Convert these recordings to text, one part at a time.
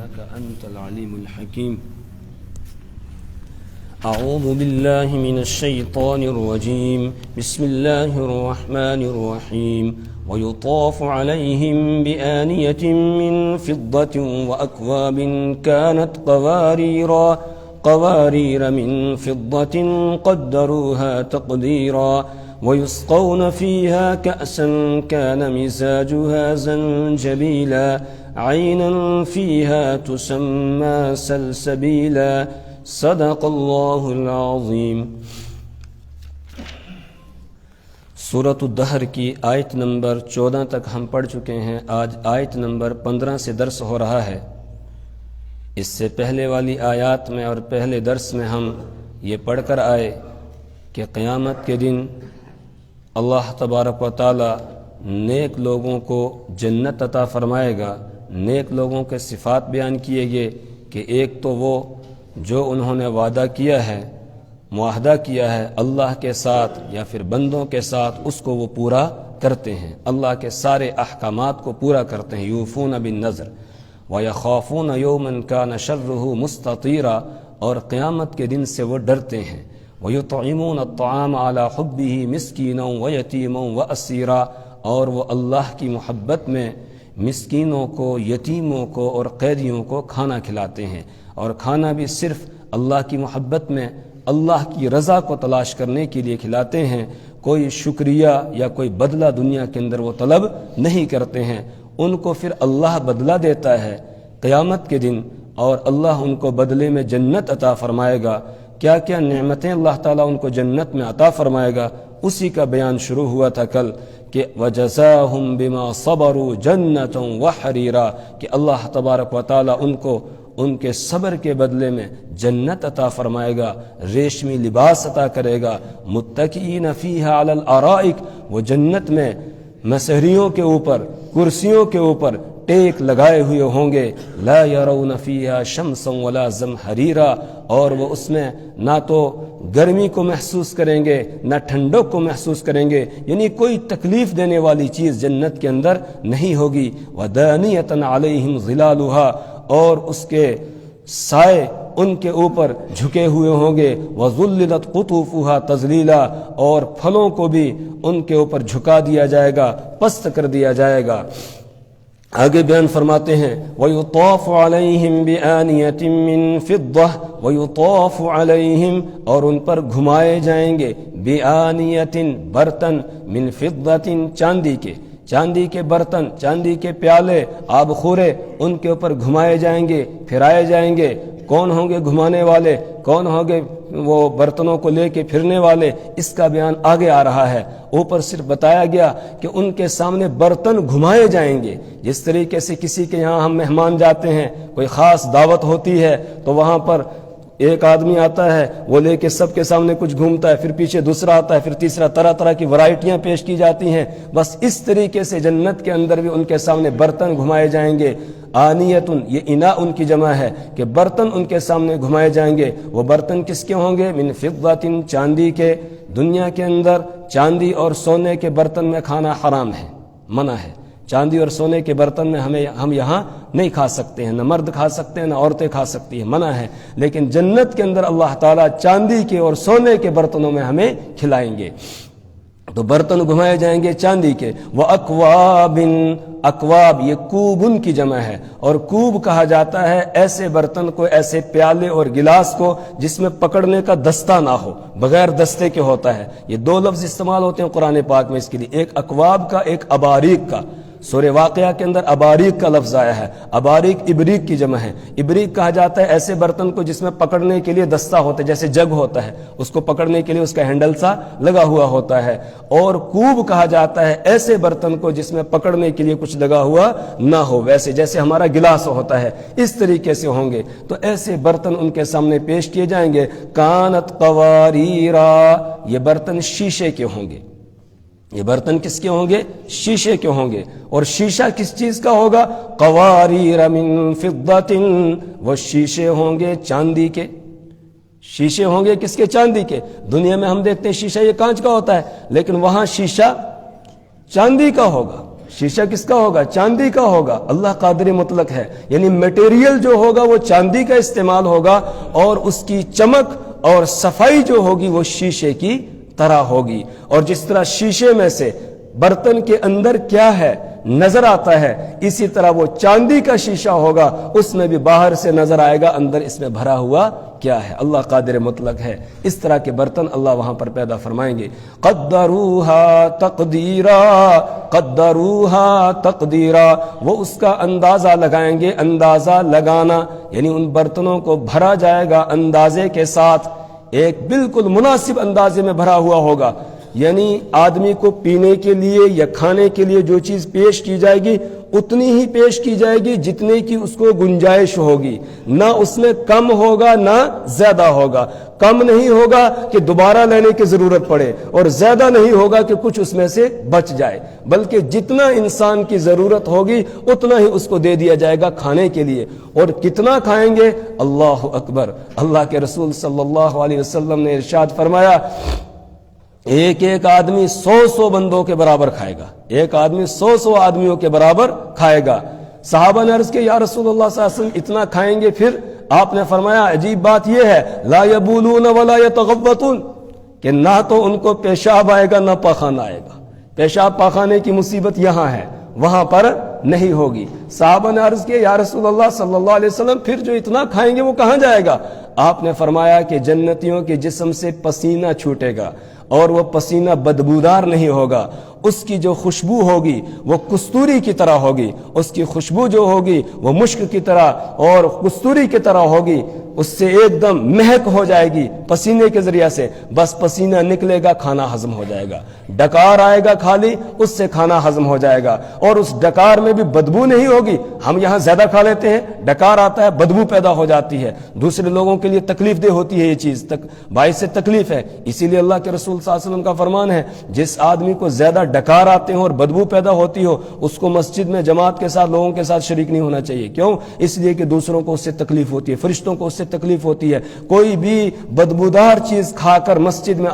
إنك أنت العليم الحكيم. أعوذ بالله من الشيطان الرجيم. بسم الله الرحمن الرحيم. ويطاف عليهم بآنية من فضة وأكواب كانت قوارير من فضة قدروها تقديرا ويسقون فيها كأسا كان مزاجها زنجبيلا عينا فيها تسمى سلسبيلا. صدق اللہ العظیم. سورۃ الدہر کی آیت نمبر 14 تک ہم پڑھ چکے ہیں. آج آیت نمبر 15 سے درس ہو رہا ہے. اس سے پہلے والی آیات میں اور پہلے درس میں ہم یہ پڑھ کر آئے کہ قیامت کے دن اللہ تبارک و تعالی نیک لوگوں کو جنت عطا فرمائے گا. نیک لوگوں کے صفات بیان کیے گئے کہ ایک تو وہ جو انہوں نے وعدہ کیا ہے، معاہدہ کیا ہے اللہ کے ساتھ یا پھر بندوں کے ساتھ، اس کو وہ پورا کرتے ہیں. اللہ کے سارے احکامات کو پورا کرتے ہیں. یوفون بالنذر وَيَخَافُونَ يَوْمًا كَانَ شَرُّهُ مُسْتَطِيرًا، اور قیامت کے دن سے وہ ڈرتے ہیں. وَيُطْعِمُونَ الطَّعَامَ عَلَى حُبِّهِ مِسْكِينًا وَيَتِيمًا وَأَسِيرًا، اور وہ اللہ کی محبت میں مسکینوں کو، یتیموں کو اور قیدیوں کو کھانا کھلاتے ہیں. اور کھانا بھی صرف اللہ کی محبت میں اللہ کی رضا کو تلاش کرنے کے لیے کھلاتے ہیں. کوئی شکریہ یا کوئی بدلہ دنیا کے اندر وہ طلب نہیں کرتے ہیں. ان کو پھر اللہ بدلہ دیتا ہے قیامت کے دن، اور اللہ ان کو بدلے میں جنت عطا فرمائے گا. کیا کیا نعمتیں اللہ تعالیٰ ان کو جنت میں عطا فرمائے گا، اسی کا بیان شروع ہوا تھا کل کہ وَجَزَاهُمْ بِمَا صَبَرُوا جَنَّةً وَحَرِيرًا، کہ اللہ تبارک و تعالیٰ ان کو ان کے صبر کے بدلے میں جنت عطا فرمائے گا، ریشمی لباس عطا کرے گا. متکئین فیہا علی الارائک، وہ جنت میں مسہریوں کے اوپر، کرسیوں کے اوپر ٹیک لگائے ہوئے ہوں گے. لا یرون فیہا شمسا ولا زمہریرا، اور وہ اس میں نہ تو گرمی کو محسوس کریں گے نہ ٹھنڈک کو محسوس کریں گے، یعنی کوئی تکلیف دینے والی چیز جنت کے اندر نہیں ہوگی. ودانیۃ علیہم ظلالھا، اور اس کے سائے ان کے اوپر جھکے ہوئے ہوں گے. وَذُلِّلَتْ قُطُوفُهَا تَذْلِيلًا، اور پھلوں کو بھی ان کے اوپر جھکا دیا جائے گا، پست کر دیا جائے گا. آگے بیان فرماتے ہیں وَيُطَافُ عَلَيْهِمْ بِآنِيَةٍ مِّن فِضَّةٍ، وَيُطَافُ عَلَيْهِمْ، اور ان پر گھمائے جائیں گے بِآنِيَةٍ، برتن، مِّن فِضَّةٍ، چاندی کے برتن، چاندی کے پیالے، آب خورے ان کے اوپر گھمائے جائیں گے، پھرائے جائیں گے. کون ہوں گے گھمانے والے، کون ہوں گے وہ برتنوں کو لے کے پھرنے والے، اس کا بیان آگے آ رہا ہے. اوپر صرف بتایا گیا کہ ان کے سامنے برتن گھمائے جائیں گے. جس طریقے سے کسی کے یہاں ہم مہمان جاتے ہیں، کوئی خاص دعوت ہوتی ہے تو وہاں پر ایک آدمی آتا ہے، وہ لے کے سب کے سامنے کچھ گھومتا ہے، پھر پیچھے دوسرا آتا ہے، پھر تیسرا، طرح طرح کی ورائٹیاں پیش کی جاتی ہیں. بس اس طریقے سے جنت کے اندر بھی ان کے سامنے برتن گھمائے جائیں گے. آنیتن، یہ انا ان کی جمع ہے کہ برتن ان کے سامنے گھمائے جائیں گے. وہ برتن کس کے ہوں گے؟ من فضۃ، چاندی کے. دنیا کے اندر چاندی اور سونے کے برتن میں کھانا حرام ہے، منع ہے. چاندی اور سونے کے برتن میں ہم یہاں نہیں کھا سکتے ہیں، نہ مرد کھا سکتے ہیں نہ عورتیں کھا سکتی ہیں، منع ہے. لیکن جنت کے اندر اللہ تعالیٰ چاندی کے اور سونے کے برتنوں میں ہمیں کھلائیں گے. تو برتن گھمائے جائیں گے چاندی کے. وَأَكْوَابٍ، اکواب یہ کوبن کی جمع ہے، اور کوب کہا جاتا ہے ایسے برتن کو، ایسے پیالے اور گلاس کو جس میں پکڑنے کا دستہ نہ ہو، بغیر دستے کے ہوتا ہے. یہ دو لفظ استعمال ہوتے ہیں قرآن پاک میں اس کے لیے، ایک اکواب کا، ایک اباریک کا. سورہ واقعہ کے اندر اباریک کا لفظ آیا ہے. اباریک ابریک کی جمع ہے. ابریک کہا جاتا ہے ایسے برتن کو جس میں پکڑنے کے لیے دستہ ہوتا ہے، جیسے جگ ہوتا ہے، اس کو پکڑنے کے لیے اس کا ہینڈل سا لگا ہوا ہوتا ہے. اور کوب کہا جاتا ہے ایسے برتن کو جس میں پکڑنے کے لیے کچھ لگا ہوا نہ ہو، ویسے جیسے ہمارا گلاس ہوتا ہے اس طریقے سے ہوں گے. تو ایسے برتن ان کے سامنے پیش کیے جائیں گے. کانت قواریرا، یہ برتن شیشے کے ہوں گے. یہ برتن کس کے ہوں گے؟ شیشے کے ہوں گے. اور شیشہ کس چیز کا ہوگا؟ قواریر من فضۃ، وہ شیشے ہوں گے چاندی کے. شیشے ہوں گے کس کے؟ چاندی کے. دنیا میں ہم دیکھتے ہیں شیشہ یہ کانچ کا ہوتا ہے، لیکن وہاں شیشہ چاندی کا ہوگا. شیشہ کس کا ہوگا؟ چاندی کا ہوگا. اللہ قادر مطلق ہے، یعنی میٹیریل جو ہوگا وہ چاندی کا استعمال ہوگا، اور اس کی چمک اور صفائی جو ہوگی وہ شیشے کی طرح ہوگی. اور جس طرح شیشے میں سے برتن کے اندر کیا ہے نظر آتا ہے، اسی طرح وہ چاندی کا شیشہ ہوگا، اس میں بھی باہر سے نظر آئے گا اندر اس میں بھرا ہوا کیا ہے. اللہ قادر مطلق ہے. اس طرح کے برتن اللہ وہاں پر پیدا فرمائیں گے. قدروہا تقدیرا، قدروہا تقدیرا، وہ اس کا اندازہ لگائیں گے. اندازہ لگانا یعنی ان برتنوں کو بھرا جائے گا اندازے کے ساتھ، ایک بالکل مناسب اندازے میں بھرا ہوا ہوگا. یعنی آدمی کو پینے کے لیے یا کھانے کے لیے جو چیز پیش کی جائے گی اتنی ہی پیش کی جائے گی جتنے کی اس کو گنجائش ہوگی، نہ اس میں کم ہوگا نہ زیادہ ہوگا. کم نہیں ہوگا کہ دوبارہ لینے کی ضرورت پڑے، اور زیادہ نہیں ہوگا کہ کچھ اس میں سے بچ جائے، بلکہ جتنا انسان کی ضرورت ہوگی اتنا ہی اس کو دے دیا جائے گا کھانے کے لیے. اور کتنا کھائیں گے؟ اللہ اکبر. اللہ کے رسول صلی اللہ علیہ وسلم نے ارشاد فرمایا ایک ایک آدمی 100 بندوں کے برابر کھائے گا. ایک آدمی 100 آدمیوں کے برابر کھائے گا. صحابہ نے عرض کیا یا رسول اللہ صلی اللہ علیہ وسلم اتنا کھائیں گے؟ پھر آپ نے فرمایا عجیب بات یہ ہے لا یبولون ولا یتغوطون، کہ نہ تو ان کو پیشاب آئے گا نہ پاخانہ آئے گا. پیشاب پاخانے کی مصیبت یہاں ہے، وہاں پر نہیں ہوگی. صحابہ نے عرض کیا یا رسول اللہ صلی اللہ علیہ وسلم پھر جو اتنا کھائیں گے وہ کہاں جائے گا؟ آپ نے فرمایا کہ جنتیوں کے جسم سے پسینہ چھوٹے گا، اور وہ پسینہ بدبودار نہیں ہوگا. اس کی جو خوشبو ہوگی وہ کستوری کی طرح ہوگی. اس کی خوشبو جو ہوگی وہ مشک کی طرح اور کستوری کی طرح ہوگی. اس سے ایک دم مہک ہو جائے گی پسینے کے ذریعے سے. بس پسینہ نکلے گا کھانا ہضم ہو جائے گا. ڈکار آئے گا خالی، اس سے کھانا ہضم ہو جائے گا. اور اس ڈکار میں بھی بدبو نہیں ہوگی. ہم یہاں زیادہ کھا لیتے ہیں، ڈکار آتا ہے بدبو پیدا ہو جاتی ہے، دوسرے لوگوں کے لیے تکلیف دہ ہوتی ہے، یہ چیز باعث سے تکلیف ہے. اسی لیے اللہ کے رسول صلی اللہ علیہ وسلم کا فرمان ہے جس آدمی کو زیادہ ڈکار آتے ہیں اور بدبو پیدا ہوتی ہو اس کو مسجد میں جماعت کے ساتھ لوگوں کے ساتھ شریک نہیں ہونا چاہیے. کیوں؟ اس لیے کہ دوسروں کو اس سے تکلیف ہوتی ہے، فرشتوں کو اس سے تکلیف ہوتی ہے. کوئی بھی بدبودار چیز کھا کر مسجد میں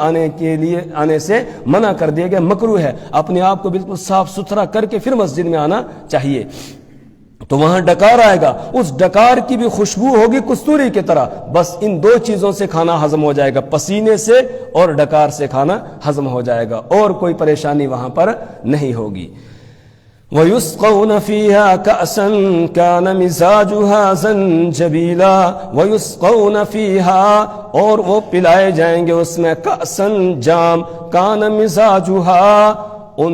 آنے سے منع کر دیا گیا، مکروہ ہے. اپنے آپ کو بالکل صاف ستھرا کر کے پھر مسجد میں آنا چاہیے. تو وہاں ڈکار آئے گا، اس ڈکار کی بھی خوشبو ہوگی کستوری کی طرح. بس ان دو چیزوں سے کھانا ہضم ہو جائے گا، پسینے سے اور ڈکار سے کھانا ہضم ہو جائے گا، اور کوئی پریشانی وہاں پر نہیں ہوگی. وَيُسْقَوْنَ فِيهَا كَأْسًا كَانَ مِزَاجُهَا زَنْجَبِيلًا وَيُسْقَوْنَ فِيهَا، اور وہ پلائے جائیں گے اس میں کأسن جام، کان مزاجها،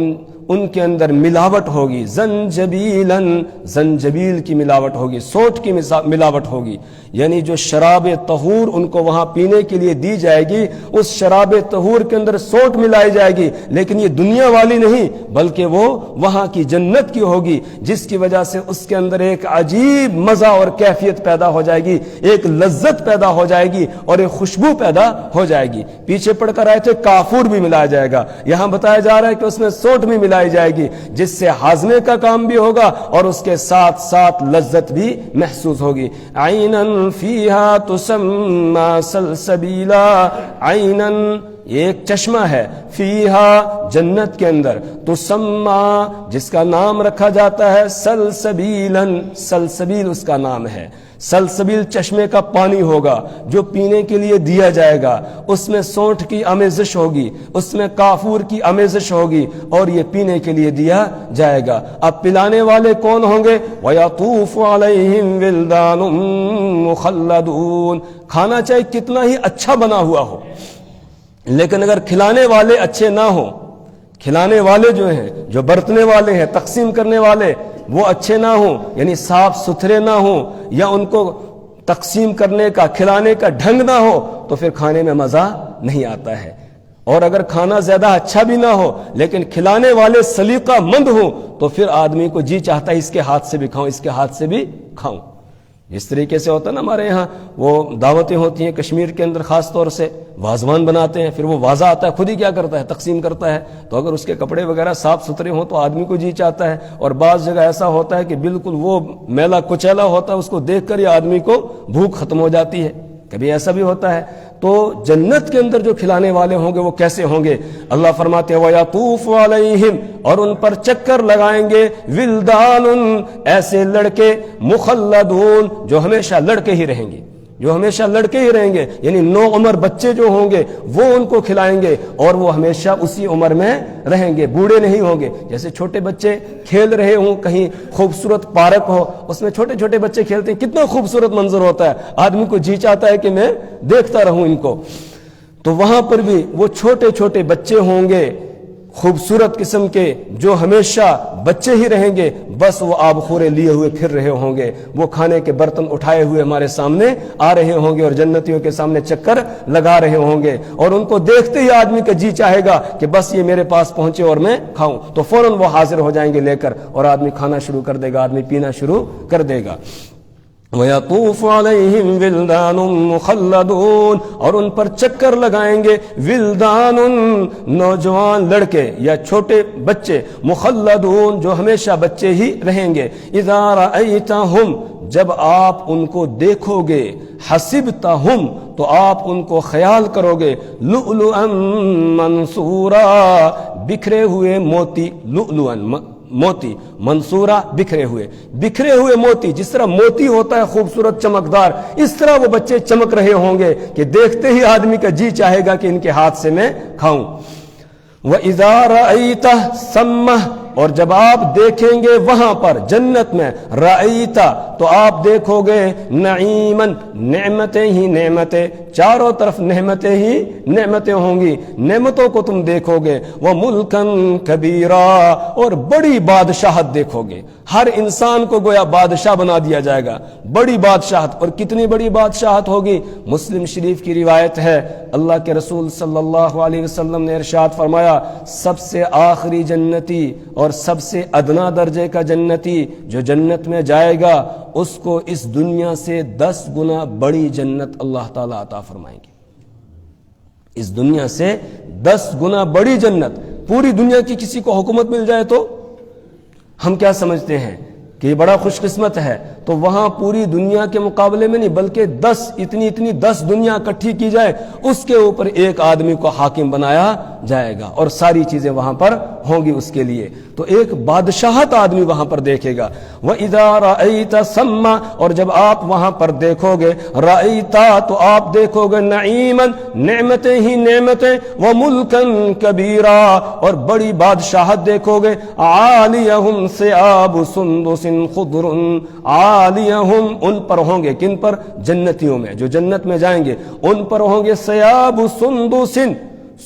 ان کے اندر ملاوٹ ہوگی، زنجبیلاً، زنجبیل کی ملاوٹ ہوگی، سونٹ کی ملاوٹ ہوگی. یعنی جو شراب طہور ان کو وہاں پینے کے لیے دی جائے گی اس شراب طہور کے اندر سونٹ ملائی جائے گی، لیکن یہ دنیا والی نہیں بلکہ وہ وہاں کی جنت کی ہوگی، جس کی وجہ سے اس کے اندر ایک عجیب مزہ اور کیفیت پیدا ہو جائے گی، ایک لذت پیدا ہو جائے گی اور ایک خوشبو پیدا ہو جائے گی. پیچھے پڑھ کر آئے تھے کافور بھی ملایا جایا گا، یہاں بتایا جا رہا ہے کہ اس میں سونٹ بھی ملائی جائے گی جس سے ہاضمے کا کام بھی ہوگا اور اس کے ساتھ ساتھ لذت بھی محسوس ہوگی. عینن فیہا تسمی سلسبیلا، عینن ایک چشمہ ہے، فیہا جنت کے اندر، تسمی جس کا نام رکھا جاتا ہے سلسبیلن، سلسبیل اس کا نام ہے. سلسبیل چشمے کا پانی ہوگا جو پینے کے لیے دیا جائے گا، اس میں سونٹ کی آمیزش ہوگی، اس میں کافور کی آمیزش ہوگی اور یہ پینے کے لیے دیا جائے گا. اب پلانے والے کون ہوں گے؟ وَيَطُوفُ عَلَيْهِمْ وِلْدَانٌ مُخَلَّدُونَ. کھانا چاہے کتنا ہی اچھا بنا ہوا ہو، لیکن اگر کھلانے والے اچھے نہ ہوں، کھلانے والے جو ہیں، جو برتنے والے ہیں، تقسیم کرنے والے وہ اچھے نہ ہوں، یعنی صاف ستھرے نہ ہوں، یا ان کو تقسیم کرنے کا کھلانے کا ڈھنگ نہ ہو، تو پھر کھانے میں مزہ نہیں آتا ہے. اور اگر کھانا زیادہ اچھا بھی نہ ہو لیکن کھلانے والے سلیقہ مند ہوں تو پھر آدمی کو جی چاہتا ہے اس کے ہاتھ سے بھی کھاؤں، اس کے ہاتھ سے بھی کھاؤں. جس طریقے سے ہوتا ہے نا ہمارے یہاں وہ دعوتیں ہوتی ہیں کشمیر کے اندر، خاص طور سے وازوان بناتے ہیں، پھر وہ وازہ آتا ہے خود ہی کیا کرتا ہے تقسیم کرتا ہے، تو اگر اس کے کپڑے وغیرہ صاف ستھرے ہوں تو آدمی کو جی چاہتا ہے. اور بعض جگہ ایسا ہوتا ہے کہ بالکل وہ میلا کچیلا ہوتا ہے، اس کو دیکھ کر ہی آدمی کو بھوک ختم ہو جاتی ہے، کبھی ایسا بھی ہوتا ہے. تو جنت کے اندر جو کھلانے والے ہوں گے وہ کیسے ہوں گے؟ اللہ فرماتے ہیں وَيَطُوفُ عَلَيْهِمْ، اور ان پر چکر لگائیں گے، وِلْدَانٌ، ایسے لڑکے، مُخَلَّدُونَ، جو ہمیشہ لڑکے ہی رہیں گے، جو ہمیشہ لڑکے ہی رہیں گے، یعنی نو عمر بچے جو ہوں گے وہ ان کو کھلائیں گے اور وہ ہمیشہ اسی عمر میں رہیں گے، بوڑھے نہیں ہوں گے۔ جیسے چھوٹے بچے کھیل رہے ہوں، کہیں خوبصورت پارک ہو، اس میں چھوٹے چھوٹے بچے کھیلتے ہیں، کتنا خوبصورت منظر ہوتا ہے، آدمی کو جی چاہتا ہے کہ میں دیکھتا رہوں ان کو۔ تو وہاں پر بھی وہ چھوٹے چھوٹے بچے ہوں گے خوبصورت قسم کے، جو ہمیشہ بچے ہی رہیں گے، بس وہ آب خورے لیے ہوئے پھر رہے ہوں گے، وہ کھانے کے برتن اٹھائے ہوئے ہمارے سامنے آ رہے ہوں گے اور جنتیوں کے سامنے چکر لگا رہے ہوں گے، اور ان کو دیکھتے ہی آدمی کا جی چاہے گا کہ بس یہ میرے پاس پہنچے اور میں کھاؤں، تو فوراً وہ حاضر ہو جائیں گے لے کر، اور آدمی کھانا شروع کر دے گا، آدمی پینا شروع کر دے گا۔ وَيَطُوفُ عَلَيْهِمْ وِلْدَانٌ مُخَلَّدُونَ، اور ان پر چکر لگائیں گے، ولدان، نوجوان لڑکے یا چھوٹے بچے، مخلدون، جو ہمیشہ بچے ہی رہیں گے۔ اِذَا رَأَيْتَهُمْ، جب آپ ان کو دیکھو گے، حَسِبْتَهُمْ، تو آپ ان کو خیال کرو گے، لُؤْلُؤًا مَنْثُورًا، بکھرے ہوئے موتی، لؤلؤً موتی، منصورہ بکھرے ہوئے موتی، جس طرح موتی ہوتا ہے خوبصورت چمکدار، اس طرح وہ بچے چمک رہے ہوں گے کہ دیکھتے ہی آدمی کا جی چاہے گا کہ ان کے ہاتھ سے میں کھاؤں۔ وَإِذَا رَأَيْتَ ثَمَّ، اور جب آپ دیکھیں گے وہاں پر جنت میں، رأیتا، تو آپ دیکھو گے، نعیمن، نعمتیں ہی نعمتیں، چاروں طرف نعمتیں ہی نعمتیں ہوں گی، نعمتوں کو تم دیکھو گے، وَمُلْكًا كَبِيرًا، اور بڑی بادشاہت دیکھو گے، ہر انسان کو گویا بادشاہ بنا دیا جائے گا، بڑی بادشاہت، اور کتنی بڑی بادشاہت ہوگی؟ مسلم شریف کی روایت ہے، اللہ کے رسول صلی اللہ علیہ وسلم نے ارشاد فرمایا، سب سے آخری جنتی اور سب سے ادنا درجے کا جنتی جو جنت میں جائے گا، اس کو اس دنیا سے 10 گنا بڑی جنت اللہ تعالیٰ عطا فرمائیں گے۔ اس دنیا سے 10 گنا بڑی جنت۔ پوری دنیا کی کسی کو حکومت مل جائے تو ہم کیا سمجھتے ہیں کہ یہ بڑا خوش قسمت ہے، تو وہاں پوری دنیا کے مقابلے میں نہیں، بلکہ 10 دنیا اکٹھی کی جائے، اس کے اوپر ایک آدمی کو حاکم بنایا جائے گا، اور ساری چیزیں وہاں پر ہوں گی اس کے لیے، تو ایک بادشاہت آدمی وہاں پر دیکھے گا۔ وَإِذَا رَأَيْتَ ثَمَّ، اور جب آپ وہاں پر دیکھو گے، رَأَيْتَ، تو آپ دیکھو گے، نعیماً، نعمتیں ہی نعمتیں، وَمُلْكًا كَبِيرًا، اور بڑی بادشاہت دیکھو گے، عَالِيَهُمْ ثِيَابُ سُنْدُسٍ خُضْرٌ، عَالِيَهُمْ، ان پر ہوں گے، کن پر؟ جنتیوں میں، جو جنت میں جائیں گے، ان پر ہوں گے ثِيَابُ سُنْدُسٍ،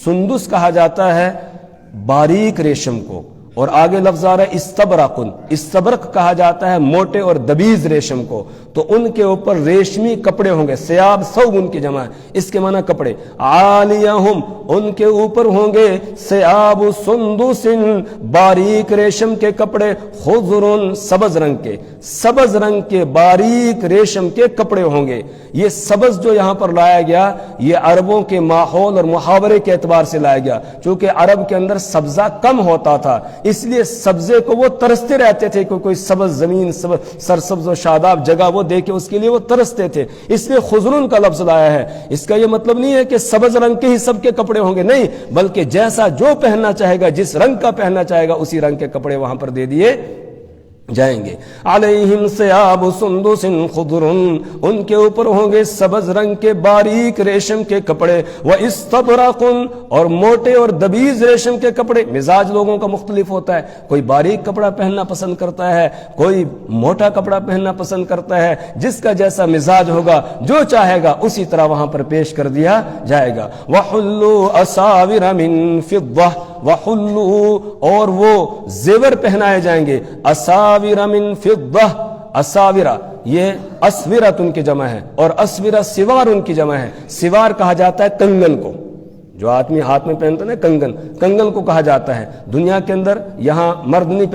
سندس کہا جاتا ہے باریک ریشم کو، اور آگے لفظ آ رہا ہے استبرقن، استبرق کہا جاتا ہے موٹے اور دبیز ریشم کو، تو ان کے اوپر ریشمی کپڑے ہوں گے، ثیاب ثوب ان کی جمع ہے، اس کے معنی کپڑے، عالیہم، ان کے اوپر ہوں گے، ثیاب سندس، باریک ریشم کے کپڑے، خضر، سبز رنگ کے باریک ریشم کے کپڑے ہوں گے۔ یہ سبز جو یہاں پر لایا گیا، یہ عربوں کے ماحول اور محاورے کے اعتبار سے لایا گیا، چونکہ عرب کے اندر سبزہ کم ہوتا تھا، اس لیے سبزے کو وہ ترستے رہتے تھے کہ کوئی سبز زمین، سرسبز و شاداب جگہ وہ دیکھے، اس کے لیے وہ ترستے تھے، اس لیے خضرن کا لفظ لایا ہے۔ اس کا یہ مطلب نہیں ہے کہ سبز رنگ کے ہی سب کے کپڑے ہوں گے، نہیں، بلکہ جیسا جو پہننا چاہے گا، جس رنگ کا پہننا چاہے گا، اسی رنگ کے کپڑے وہاں پر دے دیے جائیں گے۔ علیہم ثیاب سندس خضر، ان کے اوپر ہوں گے سبز رنگ کے باریک ریشم کے کپڑے، واستبرق، اور موٹے اور دبیز ریشم کے کپڑے۔ مزاج لوگوں کا مختلف ہوتا ہے، کوئی باریک کپڑا پہننا پسند کرتا ہے، کوئی موٹا کپڑا پہننا پسند کرتا ہے، جس کا جیسا مزاج ہوگا، جو چاہے گا اسی طرح وہاں پر پیش کر دیا جائے گا۔ وحلوا اساور من فضہ، وحلوا، اور وہ زیور پہنائے جائیں گے، اساور من فضہ، اساورہ یہ اسورت ان کی جمع ہے، اور اسورہ سوار ان کی جمع ہے۔ سوار کہا جاتا ہے کنگن کو، جو آدمی ہاتھ میں پہنتا ہے نا کنگن کو کہا جاتا ہے۔ دنیا کے اندر یہاں مرد نہیں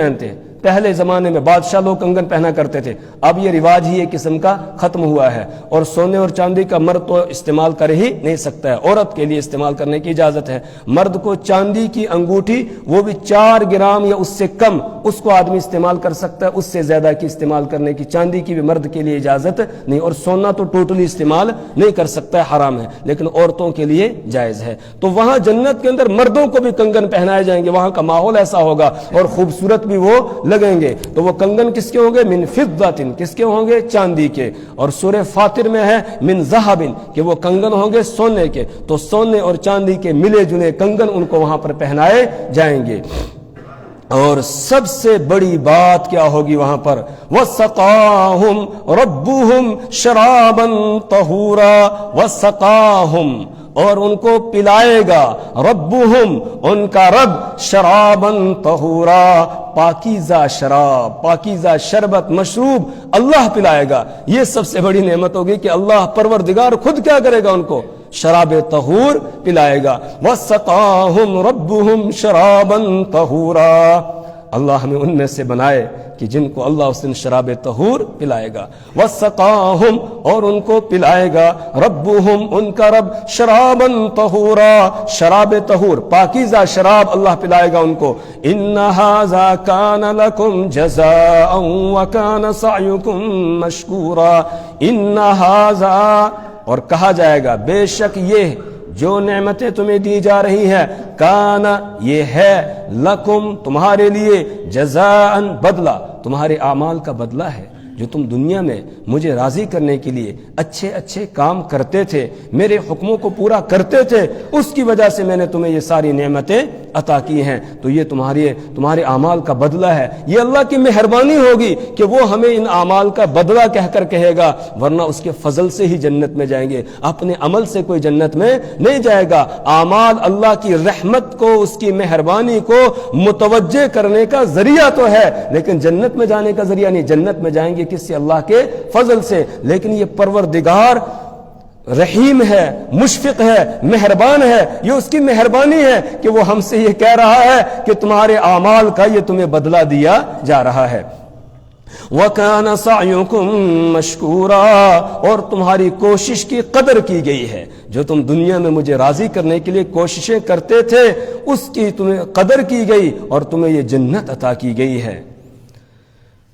پہلے زمانے میں بادشاہ لوگ کنگن پہنا کرتے تھے، اب یہ رواج ہی ایک قسم کا ختم ہوا ہے، اور سونے اور چاندی کا مرد تو استعمال کر ہی نہیں سکتا ہے، عورت کے لیے استعمال کرنے کی اجازت ہے۔ مرد کو چاندی کی انگوٹھی، وہ بھی 4 گرام یا اس سے کم، اس کو آدمی استعمال کر سکتا ہے، اس سے زیادہ کی استعمال کرنے کی چاندی کی بھی مرد کے لیے اجازت نہیں، اور سونا تو ٹوٹلی استعمال نہیں کر سکتا ہے، حرام ہے، لیکن عورتوں کے لیے جائز ہے۔ تو وہاں جنت کے اندر مردوں کو بھی کنگن پہنائے جائیں گے، وہاں کا ماحول ایسا ہوگا اور خوبصورت بھی وہ لگیں گے۔ تو وہ کنگن کس کے ہوں گے؟ من فضۃ، کس کے ہوں گے؟ چاندی کے۔ اور سورہ فاطر میں ہے من ذہب، کہ وہ کنگن ہوں گے سونے کے۔ تو سونے اور چاندی کے ملے جلے کنگن ان کو وہاں پر پہنائے جائیں گے۔ اور سب سے بڑی بات کیا ہوگی وہاں پر؟ وَسَقَاهُمْ رَبُّهُمْ شَرَابًا طَهُورًا، وَسَقَاهُمْ، اور ان کو پلائے گا، ربهم، ان کا رب، شرابًا طَهُورًا، پاکیزہ شراب، پاکیزہ شربت، مشروب اللہ پلائے گا۔ یہ سب سے بڑی نعمت ہوگی کہ اللہ پروردگار خود کیا کرے گا؟ ان کو شراب طہور پلائے گا۔ وَسَقَاهُمْ رَبُّهُمْ شَرَابًا طَهُورًا، اللہ ہمیں ان میں سے بنائے کہ جن کو اللہ اس دن شراب طہور پلائے گا۔ وَسَقَاهُمْ، اور ان کو پلائے گا، ربهم، ان کا رب، شرابًا طَهُورًا، شراب طہور، پاکیزہ شراب اللہ پلائے گا ان کو۔ إِنَّ هَذَا كَانَ لَكُمْ جَزَاءً وَكَانَ سَعْيُكُمْ مَشْكُورًا۔ إِنَّ هَذَا، اور کہا جائے گا بے شک یہ جو نعمتیں تمہیں دی جا رہی ہیں، کانا، یہ ہے، لکم، تمہارے لیے، جزاء، بدلہ، تمہارے اعمال کا بدلہ ہے۔ جو تم دنیا میں مجھے راضی کرنے کے لیے اچھے اچھے کام کرتے تھے، میرے حکموں کو پورا کرتے تھے، اس کی وجہ سے میں نے تمہیں یہ ساری نعمتیں عطا کی ہیں، تو یہ تمہارے اعمال کا بدلہ ہے۔ یہ اللہ کی مہربانی ہوگی کہ وہ ہمیں ان اعمال کا بدلہ کہہ کر کہے گا، ورنہ اس کے فضل سے ہی جنت میں جائیں گے، اپنے عمل سے کوئی جنت میں نہیں جائے گا۔ اعمال اللہ کی رحمت کو، اس کی مہربانی کو متوجہ کرنے کا ذریعہ تو ہے، لیکن جنت میں جانے کا ذریعہ نہیں۔ جنت میں جائیں گے کس سے؟ اللہ کے فضل سے۔ لیکن یہ پروردگار رحیم ہے، مشفق ہے، مہربان ہے، یہ اس کی مہربانی ہے کہ وہ ہم سے یہ کہہ رہا ہے کہ تمہارے اعمال کا یہ تمہیں بدلہ دیا جا رہا ہے۔ وَكَانَ سَعْيُكُمْ مَشْكُورًا، اور تمہاری کوشش کی قدر کی گئی ہے، جو تم دنیا میں مجھے راضی کرنے کے لیے کوششیں کرتے تھے، اس کی تمہیں قدر کی گئی اور تمہیں یہ جنت عطا کی گئی ہے۔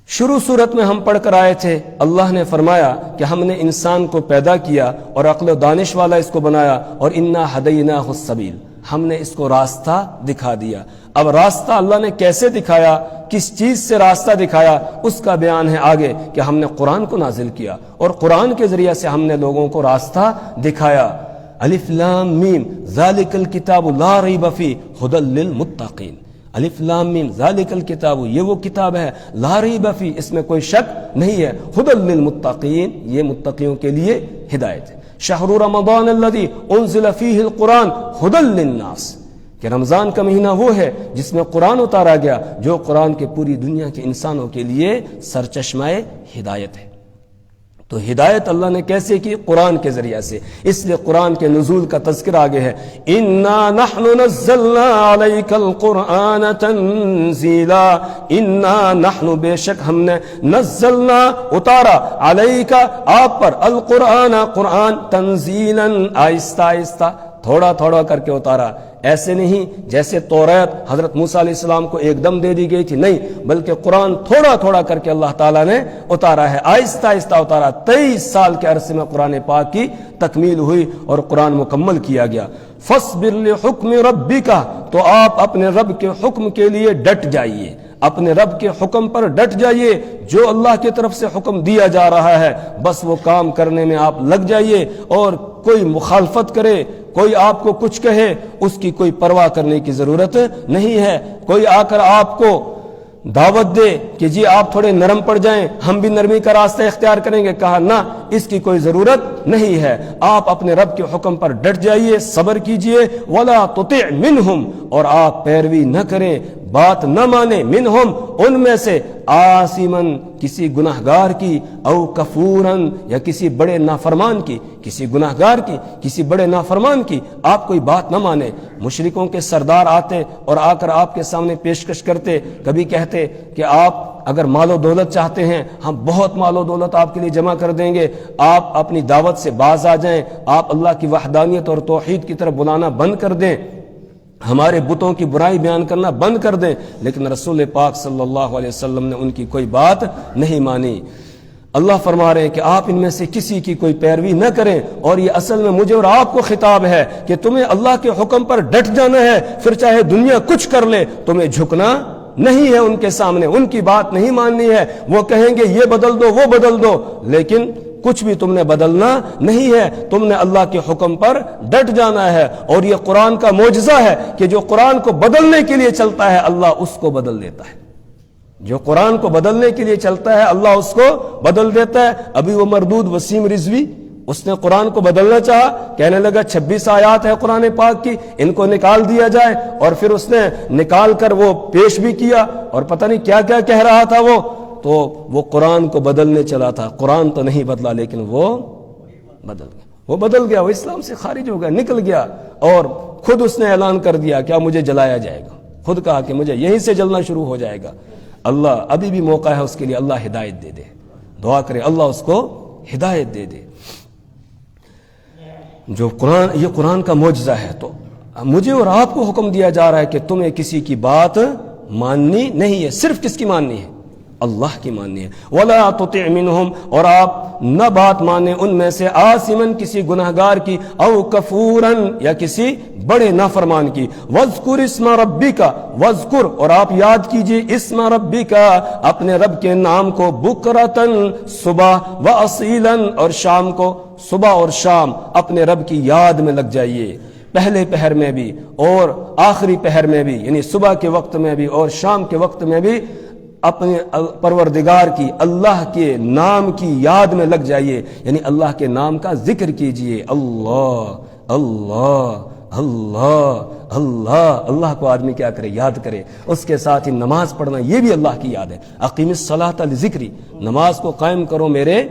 شروع صورت میں ہم پڑھ کر آئے تھے، اللہ نے فرمایا کہ ہم نے انسان کو پیدا کیا اور عقل و دانش والا اس کو بنایا، اور انا ہدیناہ السبیل، ہم نے اس کو راستہ دکھا دیا۔ اب راستہ اللہ نے کیسے دکھایا، کس چیز سے راستہ دکھایا، اس کا بیان ہے آگے کہ ہم نے قرآن کو نازل کیا اور قرآن کے ذریعے سے ہم نے لوگوں کو راستہ دکھایا۔ الف لام میم ذالک الکتاب لا ریب فیہ ھدی للمتقین، الف لام میم ذالک الکتاب، یہ وہ کتاب ہے، لا ریب فیہ، اس میں کوئی شک نہیں ہے، ھدی للمتقین، یہ متقیوں کے لیے ہدایت ہے۔ شہر رمضان الذی انزل فیہ القرآن ھدی للناس، کہ رمضان کا مہینہ وہ ہے جس میں قرآن اتارا گیا، جو قرآن کے پوری دنیا کے انسانوں کے لیے سرچشمہ ہدایت ہے۔ تو ہدایت اللہ نے کیسے کی؟ قرآن کے ذریعے سے، اس لیے قرآن کے نزول کا تذکرہ آگے ہے، انا نحن نزلنا علیک القرآن تنزیلا، انا نحن، بے شک ہم نے، نزلنا اتارا، علیک آپ پر، القرآن قرآن، تنزیلا آہستہ آہستہ، تھوڑا تھوڑا کر کے اتارا، ایسے نہیں جیسے توریت حضرت موسیٰ علیہ السلام کو ایک دم دے دی گئی تھی، نہیں، بلکہ قرآن تھوڑا تھوڑا کر کے اللہ تعالیٰ نے اتارا ہے، آہستہ آہستہ اتارا۔ 23 سال کے عرصے میں قرآن پاک کی تکمیل ہوئی اور قرآن مکمل کیا گیا۔ فاصبر لحکم ربک، تو آپ اپنے رب کے حکم کے لیے ڈٹ جائیے، اپنے رب کے حکم پر ڈٹ جائیے، جو اللہ کی طرف سے حکم دیا جا رہا ہے بس وہ کام کرنے میں آپ لگ جائیے، اور کوئی مخالفت کرے، کوئی آپ کو کچھ کہے، اس کی کوئی پرواہ کرنے کی ضرورت نہیں ہے۔ کوئی آ کر آپ کو دعوت دے کہ جی آپ تھوڑے نرم پڑ جائیں، ہم بھی نرمی کا راستہ اختیار کریں گے، کہا نہ، اس کی کوئی ضرورت نہیں ہے، آپ اپنے رب کے حکم پر ڈٹ جائیے، صبر کیجئے، وَلَا تُطِعْ مِنْهُمْ، اور آپ پیروی نہ کریں، بات نہ مانے، منہم، ان میں سے، آسمن کسی گناہگار کی، او کفورن یا کسی بڑے نافرمان کی، کسی گناہگار کی، کسی بڑے نافرمان کی آپ کوئی بات نہ مانے۔ مشرکوں کے سردار آتے اور آ کر آپ کے سامنے پیشکش کرتے، کبھی کہتے کہ آپ اگر مال و دولت چاہتے ہیں ہم بہت مال و دولت آپ کے لیے جمع کر دیں گے، آپ اپنی دعوت سے باز آ جائیں، آپ اللہ کی وحدانیت اور توحید کی طرف بلانا بند کر دیں، ہمارے بتوں کی برائی بیان کرنا بند کر دیں۔ لیکن رسول پاک صلی اللہ علیہ وسلم نے ان کی کوئی بات نہیں مانی۔ اللہ فرما رہے ہیں کہ آپ ان میں سے کسی کی کوئی پیروی نہ کریں، اور یہ اصل میں مجھے اور آپ کو خطاب ہے کہ تمہیں اللہ کے حکم پر ڈٹ جانا ہے، پھر چاہے دنیا کچھ کر لے تمہیں جھکنا نہیں ہے ان کے سامنے، ان کی بات نہیں ماننی ہے۔ وہ کہیں گے یہ بدل دو وہ بدل دو، لیکن کچھ بھی تم نے بدلنا نہیں ہے، تم نے اللہ کے حکم پر ڈٹ جانا ہے۔ اور یہ قرآن کا معجزہ ہے کہ جو قرآن کو بدلنے کے لیے چلتا ہے اللہ اس کو بدل دیتا ہے، جو قرآن کو بدلنے کے لیے چلتا ہے اللہ اس کو بدل دیتا ہے۔ ابھی وہ مردود وسیم رضوی اس نے قرآن کو بدلنا چاہا، کہنے لگا 26 آیات ہے قرآن پاک کی، ان کو نکال دیا جائے، اور پھر اس نے نکال کر وہ پیش بھی کیا، اور پتہ نہیں کیا کیا کہہ رہا تھا تو وہ قرآن کو بدلنے چلا تھا۔ قرآن تو نہیں بدلا لیکن وہ بدل گیا، وہ اسلام سے خارج ہو گیا، نکل گیا، اور خود اس نے اعلان کر دیا کہ مجھے جلایا جائے گا، خود کہا کہ مجھے یہیں سے جلنا شروع ہو جائے گا۔ اللہ ابھی بھی موقع ہے اس کے لیے، اللہ ہدایت دے دے، دعا کرے اللہ اس کو ہدایت دے دے۔ جو یہ قرآن کا معجزہ ہے، تو مجھے اور آپ کو حکم دیا جا رہا ہے کہ تمہیں کسی کی بات ماننی نہیں ہے، صرف کس کی ماننی ہے؟ اللہ کی ماننی ہے۔ وَلَا تُطِعْ مِنْهُمْ، اور آپ نہ بات مانیں ان میں سے، آسمن کسی گناہگار کی، او کفورن یا کسی بڑے نافرمان کی، وَاذْكُرِ اسْمَ رَبِّكَ، وَاذْكُرْ اور آپ یاد کیجئے، اسم ربِّكَ اپنے رب کے نام کو، بُكْرَةً صبح، وَأَصِيلًا اور شام کو، صبح اور شام اپنے رب کی یاد میں لگ جائیے، پہلے پہر میں بھی اور آخری پہر میں بھی، یعنی صبح کے وقت میں بھی اور شام کے وقت میں بھی اپنے پروردگار کی، اللہ کے نام کی یاد میں لگ جائیے، یعنی اللہ کے نام کا ذکر کیجئے۔ اللہ اللہ اللہ اللہ، اللہ کو آدمی کیا کرے؟ یاد کرے۔ اس کے ساتھ ہی نماز پڑھنا، یہ بھی اللہ کی یاد ہے۔ اقیم الصلاۃ لذکری، نماز کو قائم کرو میرے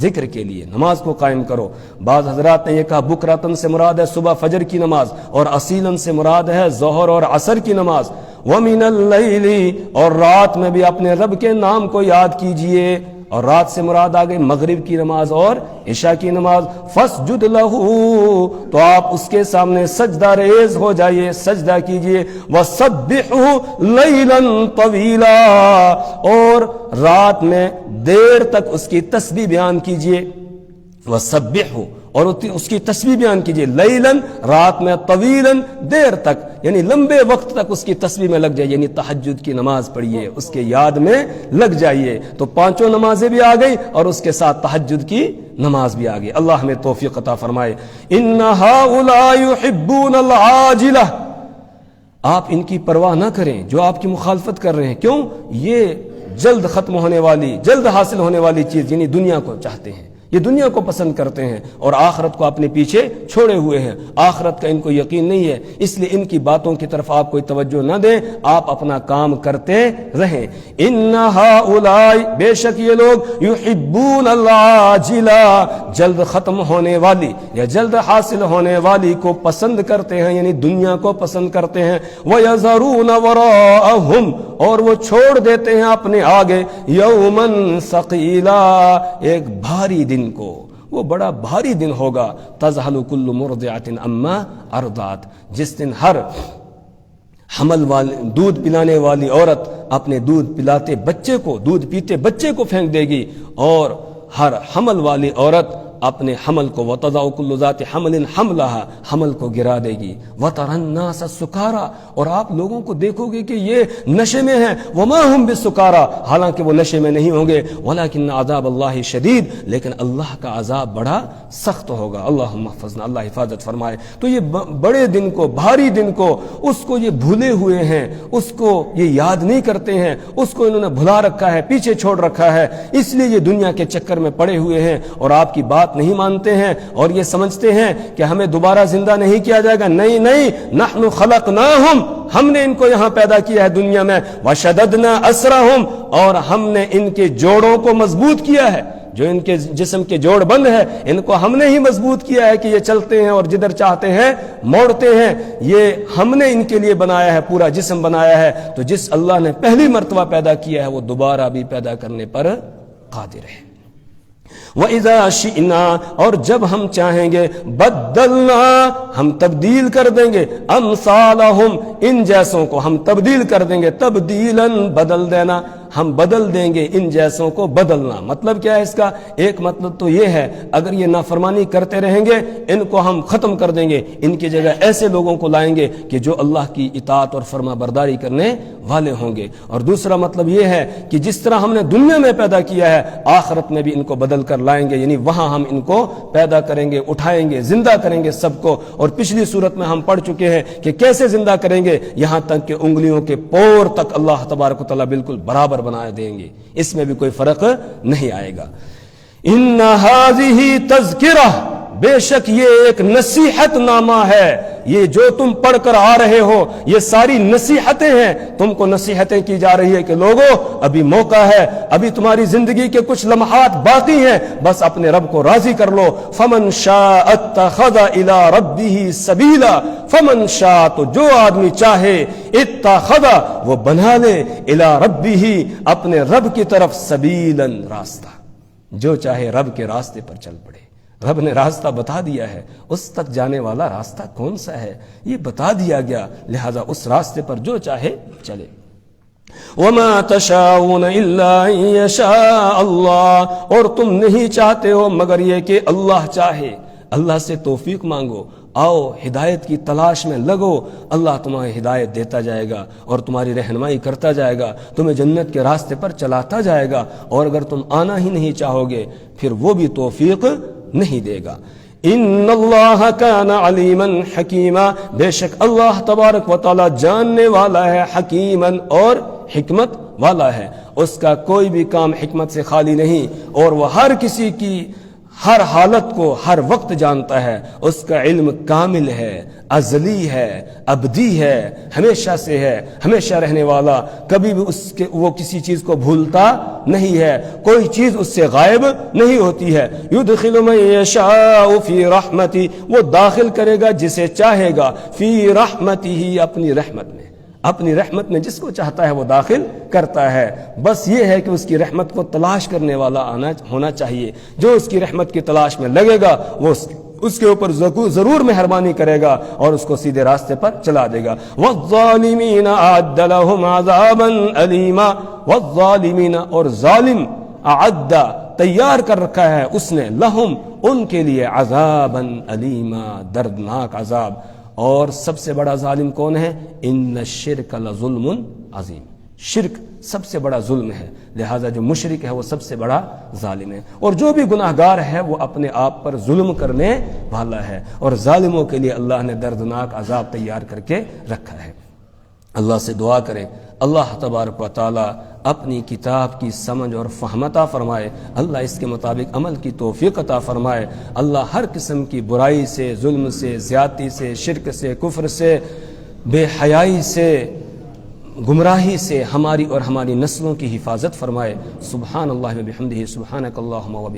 ذکر کے لیے، نماز کو قائم کرو۔ بعض حضرات نے یہ کہا بکراتن سے مراد ہے صبح فجر کی نماز، اور اصیلن سے مراد ہے ظہر اور عصر کی نماز۔ وَمِنَ اللَّيْلِ اور رات میں بھی اپنے رب کے نام کو یاد کیجئے، اور رات سے مراد آ گئی مغرب کی نماز اور عشاء کی نماز۔ فَاسْجُدْ لَهُ تو آپ اس کے سامنے سجدہ ریز ہو جائیے، سجدہ کیجئے۔ وَسَبِّحْهُ لَيْلًا طَوِيلًا اور رات میں دیر تک اس کی تسبیح بیان کیجئے۔ وَسَبِّحْهُ اور اس کی تسبیح بیان کیجئے، لیلاً رات میں، طویلاً دیر تک، یعنی لمبے وقت تک اس کی تسبیح میں لگ جائیے، یعنی تہجد کی نماز پڑھیے، اس کے یاد میں لگ جائیے۔ تو پانچوں نمازیں بھی آ گئی اور اس کے ساتھ تہجد کی نماز بھی آ گئی۔ اللہ ہمیں توفیق عطا فرمائے۔ اِنَّ هَؤُلَاءِ يُحِبُّونَ الْعَاجِلَةَ آپ ان کی پرواہ نہ کریں جو آپ کی مخالفت کر رہے ہیں۔ کیوں؟ یہ جلد ختم ہونے والی، جلد حاصل ہونے والی چیز یعنی دنیا کو چاہتے ہیں، یہ دنیا کو پسند کرتے ہیں اور آخرت کو اپنے پیچھے چھوڑے ہوئے ہیں، آخرت کا ان کو یقین نہیں ہے، اس لیے ان کی باتوں کی طرف آپ کوئی توجہ نہ دیں، آپ اپنا کام کرتے رہیں۔ ان ہؤلاء بے شک یہ لوگ، یحبون العاجلہ جلد ختم ہونے والی یا جلد حاصل ہونے والی کو پسند کرتے ہیں، یعنی دنیا کو پسند کرتے ہیں۔ وَيَذَرُونَ وَرَاءَهُمْ اور وہ چھوڑ دیتے ہیں اپنے آگے، یوماً ثقیلا ایک بھاری دن کو، وہ بڑا بھاری دن ہوگا۔ تذہل کل مرضعۃ عما ارضعت جس دن ہر حمل والی، دودھ پلانے والی عورت اپنے دودھ پلاتے بچے کو، دودھ پیتے بچے کو پھینک دے گی، اور ہر حمل والی عورت اپنے حمل کو، وتضع کل ذات حمل حملها حمل کو گرا دے گی۔ وترى الناس سکارا اور آپ لوگوں کو دیکھو گے کہ یہ نشے میں ہیں، وما هم بسکارا حالانکہ وہ نشے میں نہیں ہوں گے، ولكن عذاب اللہ شدید لیکن اللہ کا عذاب بڑا سخت ہوگا۔ اللہم احفظنا، اللہ حفاظت فرمائے۔ تو یہ بڑے دن کو، بھاری دن کو، اس کو یہ بھولے ہوئے ہیں، اس کو یہ یاد نہیں کرتے ہیں، اس کو انہوں نے بھلا رکھا ہے، پیچھے چھوڑ رکھا ہے، اس لیے یہ دنیا کے چکر میں پڑے ہوئے ہیں اور آپ کی بات بات نہیں مانتے ہیں اور یہ سمجھتے ہیں کہ ہمیں دوبارہ زندہ نہیں کیا جائے گا. نہیں نہیں، نحن خلقناہم، ہم نے ان کو یہاں پیدا کیا ہے دنیا میں. وشددنا اسرہم، اور ہم نے ان کے جوڑوں کو مضبوط کیا ہے. جو ان کے جسم کے جوڑ بند ہے ان کو ہم نے ہی مضبوط کیا ہے کہ یہ چلتے ہیں اور جدھر چاہتے ہیں موڑتے ہیں. یہ ہم نے ان کے لیے بنایا ہے، پورا جسم بنایا ہے. تو جس اللہ نے پہلی مرتبہ پیدا کیا ہے وہ دوبارہ بھی پیدا کرنے پر قادر ہے. وَإِذَا شِئْنَا، اور جب ہم چاہیں گے، بَدَّلْنَا، ہم تبدیل کر دیں گے، أَمْثَالَهُمْ، ان جیسوں کو ہم تبدیل کر دیں گے. تبدیلاً، بدل دینا، ہم بدل دیں گے ان جیسوں کو بدلنا. مطلب کیا ہے اس کا؟ ایک مطلب تو یہ ہے اگر یہ نافرمانی کرتے رہیں گے ان کو ہم ختم کر دیں گے، ان کی جگہ ایسے لوگوں کو لائیں گے کہ جو اللہ کی اطاعت اور فرما برداری کرنے والے ہوں گے. اور دوسرا مطلب یہ ہے کہ جس طرح ہم نے دنیا میں پیدا کیا ہے آخرت میں بھی ان کو بدل کر لائیں گے، یعنی وہاں ہم ان کو پیدا کریں گے، اٹھائیں گے، زندہ کریں گے سب کو. اور پچھلی صورت میں ہم پڑھ چکے ہیں کہ کیسے زندہ کریں گے، یہاں تک کہ انگلیوں کے پور تک اللہ تبارک و تعالیٰ بالکل برابر بنا دیں گے، اس میں بھی کوئی فرق نہیں آئے گا. ان ھذہ تذکرہ، بے شک یہ ایک نصیحت نامہ ہے. یہ جو تم پڑھ کر آ رہے ہو یہ ساری نصیحتیں ہیں، تم کو نصیحتیں کی جا رہی ہے کہ لوگو ابھی موقع ہے، ابھی تمہاری زندگی کے کچھ لمحات باقی ہیں، بس اپنے رب کو راضی کر لو. فمن شاء اتخذ الی ربہ سبیلا، فمن شاء، تو جو آدمی چاہے، اتخذ، وہ بنا لے، الی ربہ، اپنے رب کی طرف، سبیلا، راستہ. جو چاہے رب کے راستے پر چل پڑے. رب نے راستہ بتا دیا ہے، اس تک جانے والا راستہ کون سا ہے یہ بتا دیا گیا، لہذا اس راستے پر جو چاہے چلے. وَمَا تَشَاءُونَ إِلَّا أَن يَشَاءَ اللَّهُ، اور تم نہیں چاہتے ہو مگر یہ کہ اللہ چاہے. اللہ سے توفیق مانگو، آؤ ہدایت کی تلاش میں لگو، اللہ تمہیں ہدایت دیتا جائے گا اور تمہاری رہنمائی کرتا جائے گا، تمہیں جنت کے راستے پر چلاتا جائے گا. اور اگر تم آنا ہی نہیں چاہو گے پھر وہ بھی توفیق نہیں دے گا. ان اللہ کان علیما حکیما، بے شک اللہ تبارک و تعالی جاننے والا ہے، حکیما، اور حکمت والا ہے. اس کا کوئی بھی کام حکمت سے خالی نہیں، اور وہ ہر کسی کی ہر حالت کو ہر وقت جانتا ہے. اس کا علم کامل ہے، ازلی ہے، ابدی ہے، ہمیشہ سے ہے، ہمیشہ رہنے والا. کبھی بھی وہ کسی چیز کو بھولتا نہیں ہے، کوئی چیز اس سے غائب نہیں ہوتی ہے. یدخل من یشاء فی رحمتہ، وہ داخل کرے گا جسے چاہے گا، فی رحمتہ، اپنی رحمت میں. اپنی رحمت میں جس کو چاہتا ہے وہ داخل کرتا ہے. بس یہ ہے کہ اس کی رحمت کو تلاش کرنے والا ہونا چاہیے. جو اس کی رحمت کی تلاش میں لگے گا وہ اس کے اوپر ضرور مہربانی کرے گا اور اس کو سیدھے راستے پر چلا دے گا. والظالمین اعد لهم عذابا الیما، والظالمین، اور ظالم، اعد، تیار کر رکھا ہے اس نے، لہم، ان کے لیے، عذابا الیما، دردناک عذاب. اور سب سے بڑا ظالم کون ہے؟ ان الشرک لظلم عظیم، شرک سب سے بڑا ظلم ہے، لہذا جو مشرک ہے وہ سب سے بڑا ظالم ہے. اور جو بھی گناہگار ہے وہ اپنے آپ پر ظلم کرنے والا ہے، اور ظالموں کے لیے اللہ نے دردناک عذاب تیار کر کے رکھا ہے. اللہ سے دعا کریں اللہ تبارک و تعالی اپنی کتاب کی سمجھ اور فہم عطا فرمائے، اللہ اس کے مطابق عمل کی توفیق عطا فرمائے. اللہ ہر قسم کی برائی سے، ظلم سے، زیادتی سے، شرک سے، کفر سے، بے حیائی سے، گمراہی سے ہماری اور ہماری نسلوں کی حفاظت فرمائے. سبحان اللہ و بحمدہ، سبحانک اللہم و بحمدک.